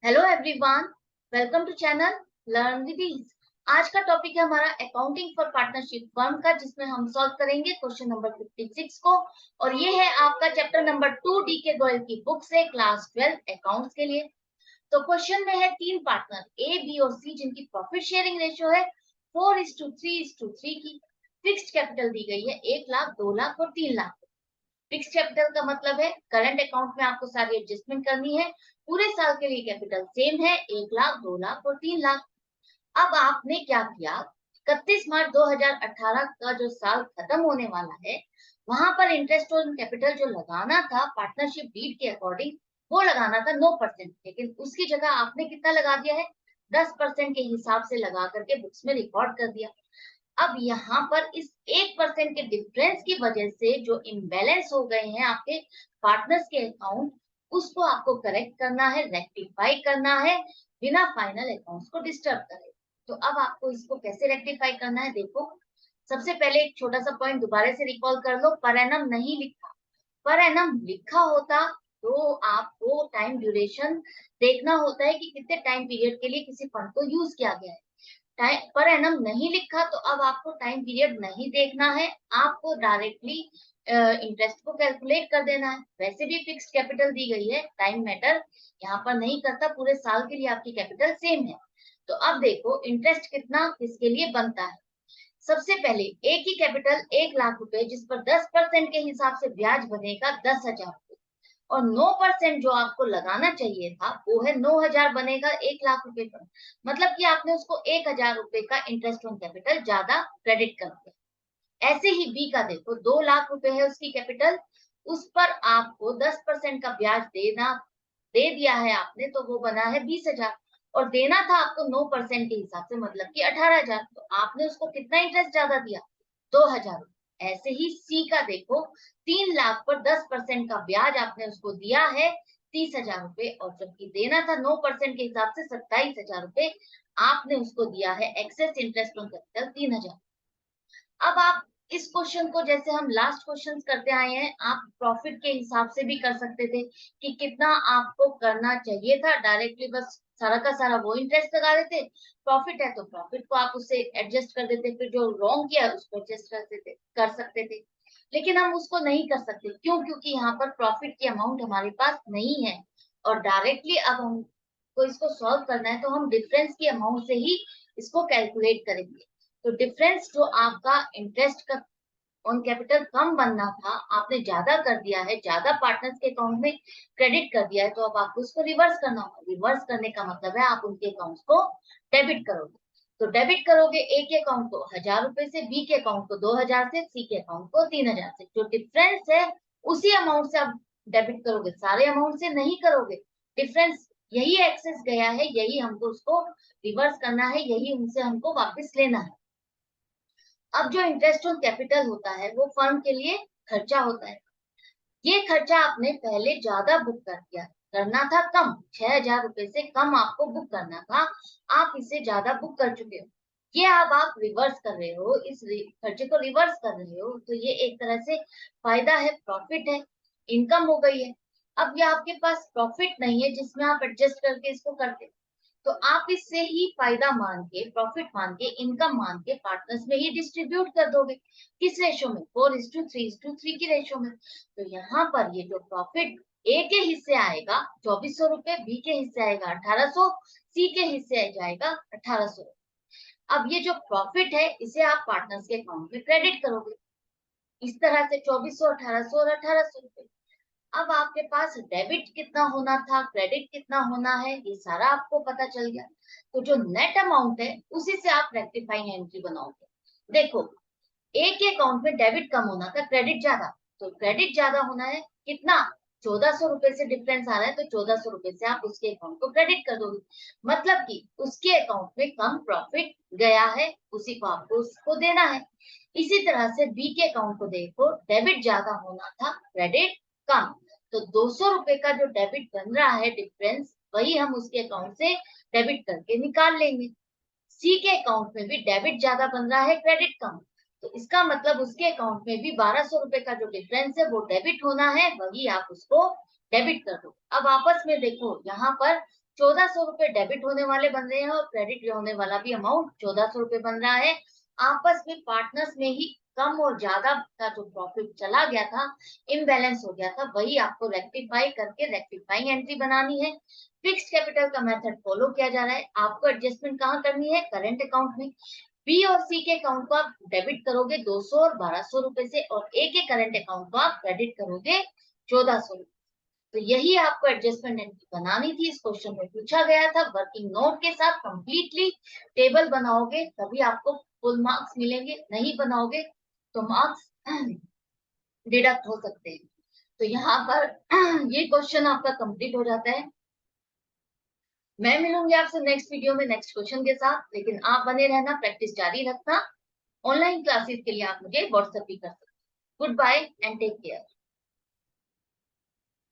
Hello everyone, welcome to channel learn with ease. आज का topic है हमारा अकाउंटिंग फॉर पार्टनरशिप फर्म का, जिसमें हम सॉल्व करेंगे क्वेश्चन नंबर 56 को। और ये है आपका चैप्टर नंबर 2 डी के गोयल की बुक से, क्लास 12 अकाउंट्स के लिए। तो क्वेश्चन में है तीन पार्टनर ए, बी और सी, जिनकी प्रॉफिट शेयरिंग रेशियो है 4:3:3 की। फिक्स्ड कैपिटल दी गई है 1 लाख, 2 लाख और 3 लाख। फिक्स कैपिटल का मतलब है करंट अकाउंट में आपको सारी एडजस्टमेंट करनी है। पूरे साल के लिए कैपिटल सेम है 1 लाख, 2 लाख और 3 लाख। अब आपने क्या किया, 31 मार्च 2018 का जो साल खत्म होने वाला है, वहां पर इंटरेस्ट ऑन कैपिटल जो लगाना था पार्टनरशिप डीड के अकॉर्डिंग, वो लगाना था 9%, लेकिन उसकी जगह आपने कितना लगा दिया है, 10% के हिसाब से लगा करके बुक्स में रिकॉर्ड कर दिया। अब यहाँ पर इस 1% के डिफरेंस की वजह से जो इम्बैलेंस हो गए हैं आपके पार्टनर्स के अकाउंट, उसको आपको करेक्ट करना है, रेक्टिफाई करना है, बिना फाइनल अकाउंट्स को डिस्टर्ब करे। तो अब आपको इसको कैसे रेक्टिफाई करना है, देखो। सबसे पहले एक छोटा सा पॉइंट दोबारा से रिकॉल कर लो, पर एनम नहीं लिखा। पर एनम लिखा होता तो आपको टाइम ड्यूरेशन देखना होता है कि कितने टाइम पीरियड के लिए किसी फंड को यूज किया गया है। टाइम पर एनम नहीं लिखा तो अब आपको टाइम पीरियड नहीं देखना है, आपको डायरेक्टली इंटरेस्ट को कैलकुलेट कर देना है। वैसे भी फिक्स्ड कैपिटल दी गई है, टाइम मैटर यहाँ पर नहीं करता, पूरे साल के लिए आपकी कैपिटल सेम है। तो अब देखो इंटरेस्ट कितना किसके लिए बनता है। सबसे पहले एक ही कैपिटल 1 लाख रुपए, जिस पर 10% के हिसाब से ब्याज बनेगा 10,000, और 9% जो आपको लगाना चाहिए था वो है 9,000 बनेगा 1 लाख रुपए पर। मतलब कि आपने उसको 1,000 रुपए का इंटरेस्ट ऑन कैपिटल ज्यादा क्रेडिट कर दिया। ऐसे ही बी का देखो, 2 लाख रुपए है उसकी कैपिटल, उस पर आपको 10% का ब्याज दे दिया है आपने, तो वो बना है 20,000। और देना था आपको 9% के हिसाब से, मतलब कि 18,000। तो आपने उसको कितना इंटरेस्ट ज्यादा दिया, 2,000। ऐसे ही सी का देखो, 3 लाख पर 10% का ब्याज आपने उसको दिया है 30,000 रुपए, और जबकि देना था 9% के हिसाब से 27,000 रुपए, आपने उसको दिया है एक्सेस इंटरेस्ट ऑन कैपिटल 3,000। अब आप इस क्वेश्चन को, जैसे हम लास्ट क्वेश्चन करते आए हैं, आप प्रॉफिट के हिसाब से भी कर सकते थे कि कितना आपको करना चाहिए था, डायरेक्टली बस सारा का सारा वो इंटरेस्ट लगा देते। प्रॉफिट है तो प्रॉफिट को आप उससे एडजस्ट कर देते, फिर जो रॉन्ग किया उसको एडजस्ट कर देते, कर सकते थे। लेकिन हम उसको नहीं कर सकते, क्यों? क्योंकि यहाँ पर प्रॉफिट की अमाउंट हमारे पास नहीं है, और डायरेक्टली अब हमको इसको सॉल्व करना है तो हम डिफरेंस की अमाउंट से ही इसको कैलकुलेट करेंगे। तो डिफरेंस जो आपका इंटरेस्ट का ऑन कैपिटल कम बनना था, आपने ज्यादा कर दिया है, ज्यादा पार्टनर्स के अकाउंट में क्रेडिट कर दिया है, तो अब आपको उसको रिवर्स करना होगा। रिवर्स करने का मतलब है आप उनके अकाउंट्स को डेबिट करोगे। तो डेबिट करोगे ए के अकाउंट को 1,000 रुपए से, बी के अकाउंट को 2,000 से, सी के अकाउंट को 3,000 से। जो डिफरेंस है उसी अमाउंट से आप डेबिट करोगे, सारे अमाउंट से नहीं करोगे। डिफरेंस यही एक्सेस गया है, यही हमको उसको रिवर्स करना है, यही उनसे हमको वापस लेना है। अब जो इंटरेस्ट ऑन कैपिटल होता है वो फर्म के लिए खर्चा होता है। ये खर्चा आपने पहले ज्यादा बुक कर दिया, करना था कम, 6,000 रुपए से कम आपको बुक करना था, आप इसे ज्यादा बुक कर चुके हो। ये अब आप रिवर्स कर रहे हो, इस खर्चे को रिवर्स कर रहे हो, तो ये एक तरह से फायदा है, प्रॉफिट है, इनकम हो गई है। अब ये आपके पास प्रॉफिट नहीं है जिसमें आप एडजस्ट करके इसको करते, तो आप इससे ही फायदा मान के, प्रॉफिट मान के, इनकम मान के पार्टनर्स में ही डिस्ट्रीब्यूट कर दोगे। किस रेशो में, 4:3:3 की रेशो में। तो यहाँ पर ये जो प्रॉफिट ए के हिस्से आएगा 2,400 रुपए, बी के हिस्से आएगा 1,800, सी के हिस्से आ जाएगा 1,800। अब ये जो प्रॉफिट है इसे आप पार्टनर्स के अकाउंट में क्रेडिट करोगे, इस तरह से 2,400, 1,800 और 1,800। अब आपके पास डेबिट कितना होना था, क्रेडिट कितना होना है, ये सारा आपको पता चल गया। तो जो नेट अमाउंट है उसी से आप रेक्टिफाइंग एंट्री बनाओगे। देखो, एक के अकाउंट में डेबिट कम होना था, क्रेडिट ज्यादा, तो क्रेडिट ज्यादा होना है कितना, 1,400 रुपए से डिफरेंस आ रहा है, तो 1,400 रुपए से आप उसके अकाउंट को क्रेडिट कर दोगे। मतलब कि उसके अकाउंट में कम प्रॉफिट गया है, उसी को आपको उसको देना है। इसी तरह से बी के अकाउंट को देखो, डेबिट ज्यादा होना था, क्रेडिट कम, तो 200 रुपए का जो डेबिट बन रहा है डिफरेंस, वही हम उसके अकाउंट से डेबिट करके निकाल लेंगे। सी के अकाउंट में भी डेबिट ज्यादा बन रहा है, क्रेडिट कम, तो इसका मतलब उसके अकाउंट में भी 1,200 रुपए का जो डिफरेंस है वो डेबिट होना है, वही आप उसको डेबिट कर दो। अब आपस में देखो, यहाँ पर 1400 रुपए डेबिट होने वाले बन रहे हैं और क्रेडिट होने वाला भी अमाउंट 1400 रुपए बन रहा है। आपस में पार्टनर्स में ही कम और ज्यादा का जो प्रॉफिट चला गया था, इम्बैलेंस हो गया था, वही आपको रेक्टिफाई करके रेक्टिफाइंग एंट्री बनानी है। फिक्स्ड कैपिटल का मेथड फॉलो किया जा रहा है। आपको एडजस्टमेंट कहाँ करनी है? करंट अकाउंट में। बी और सी के अकाउंट को आप डेबिट करोगे 200 और 1200 रुपए से, और ए के करंट अकाउंट को आप क्रेडिट करोगे 1400 रुपए। तो यही आपको एडजस्टमेंट एंट्री बनानी थी। इस क्वेश्चन में पूछा गया था। वर्किंग नोट के साथ कंप्लीटली टेबल बनाओगे तभी आपको फुल मार्क्स मिलेंगे, नहीं बनाओगे तो मार्क्स डिडक्ट हो सकते हैं। तो यहाँ पर ये क्वेश्चन आपका कंप्लीट हो जाता है। मैं मिलूंगी आपसे नेक्स्ट वीडियो में नेक्स्ट क्वेश्चन के साथ, लेकिन आप बने रहना, प्रैक्टिस जारी रखना। ऑनलाइन क्लासेस के लिए आप मुझे व्हाट्सएप भी कर सकते हैं। Good bye and take care.